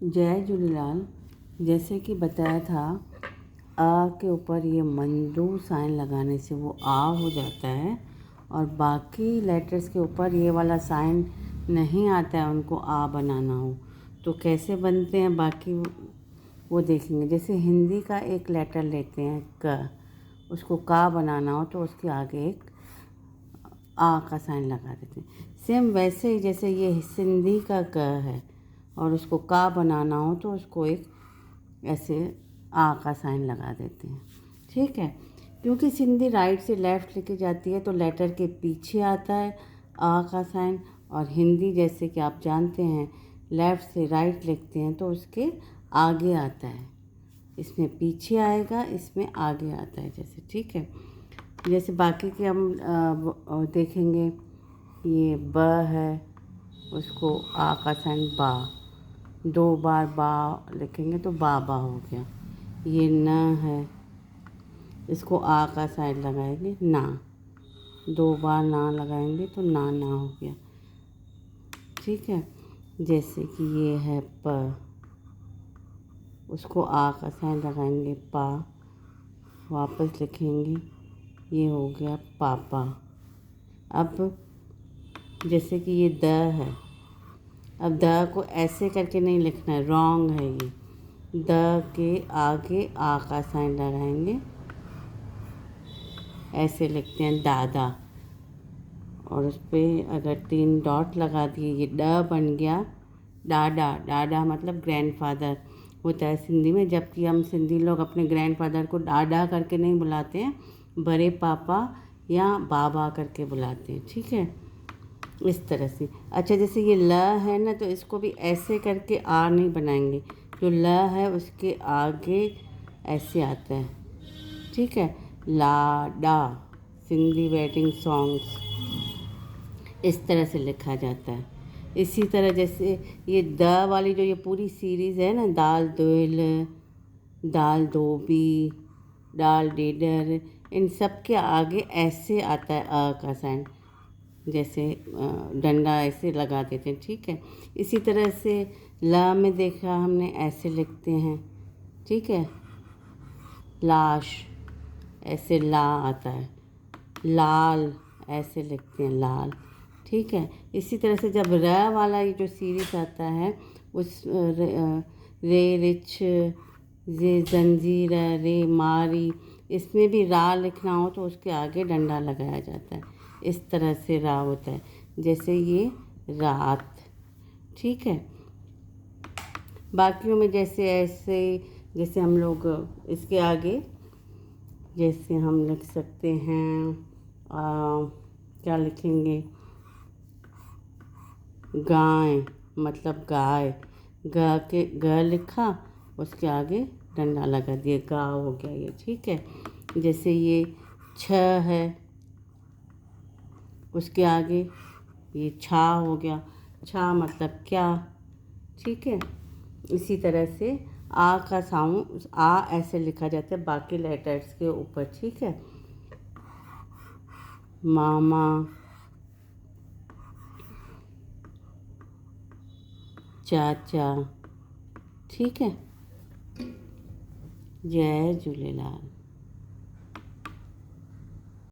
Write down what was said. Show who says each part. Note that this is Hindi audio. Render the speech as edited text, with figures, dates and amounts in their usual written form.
Speaker 1: जय झूलेलाल। जैसे कि बताया था, आ के ऊपर ये मंदू साइन लगाने से वो आ हो जाता है और बाकी लेटर्स के ऊपर ये वाला साइन नहीं आता है उनको आ बनाना हो तो कैसे बनते हैं बाकी वो देखेंगे। जैसे हिंदी का एक लेटर लेते हैं क, उसको का बनाना हो तो उसके आगे एक आ का साइन लगा देते हैं। सेम वैसे ही जैसे ये सिंधी का क है और उसको का बनाना हो तो उसको एक ऐसे आ का साइन लगा देते हैं। ठीक है, क्योंकि सिंधी राइट से लेफ़्ट लेके जाती है तो लेटर के पीछे आता है आ का साइन, और हिंदी जैसे कि आप जानते हैं लेफ़्ट से राइट लिखते हैं तो उसके आगे आता है। इसमें पीछे आएगा, इसमें आगे आता है जैसे। ठीक है, जैसे बाकी के हम देखेंगे। ये ब है, उसको आ का साइन बा, 2 बार बा लिखेंगे तो बाबा हो गया। ये न है, इसको आ का साइन लगाएंगे ना, 2 बार ना लगाएंगे तो ना हो गया। ठीक है, जैसे कि ये है प, उसको आ का साइन लगाएंगे पा, वापस लिखेंगे, ये हो गया पापा। अब जैसे कि ये द है, अब द को ऐसे करके नहीं लिखना है, रॉन्ग है ये। द के आगे आ का साइन लगाएंगे, ऐसे लिखते हैं दादा, और उस पर अगर 3 डॉट लगा दिए ये ड बन गया डाडा। डाडा मतलब ग्रैंडफादर होता है सिंधी में, जबकि हम सिंधी लोग अपने ग्रैंडफादर को डाडा करके नहीं बुलाते हैं, बड़े पापा या बाबा करके बुलाते हैं। ठीक है, इस तरह से। अच्छा, जैसे ये ल है ना, तो इसको भी ऐसे करके आ नहीं बनाएंगे, जो ल है उसके आगे ऐसे आता है। ठीक है, लाडा, सिंधी वेडिंग सॉन्ग्स, इस तरह से लिखा जाता है। इसी तरह जैसे ये द वाली जो ये पूरी सीरीज़ है ना, दाल दुल, दाल धोबी, दाल डेडर, इन सब के आगे ऐसे आता है अ का साइन, जैसे डंडा ऐसे लगा देते हैं। ठीक है, इसी तरह से ला में देखा हमने ऐसे लिखते हैं। ठीक है, लाश, ऐसे ला आता है। लाल, ऐसे लिखते हैं लाल। ठीक है, इसी तरह से जब र वाला ये जो सीरीज आता है उस रे रिच, जे जंजीर, रे मारी, इसमें भी रा लिखना हो तो उसके आगे डंडा लगाया जाता है। इस तरह से रा होता है, जैसे ये रात। ठीक है, बाकियों में जैसे ऐसे जैसे हम लोग इसके आगे जैसे हम लिख सकते हैं क्या लिखेंगे, गाय मतलब गाय, ग के ग लिखा, उसके आगे डंडा लगा दिया, गा हो गया ये। ठीक है, जैसे ये छ है, उसके आगे ये छा हो गया, छा मतलब क्या। ठीक है, इसी तरह से आ का साउंड आ ऐसे लिखा जाता है बाकी लेटर्स के ऊपर। ठीक है, मामा, चाचा। ठीक है, जय झूलेलाल।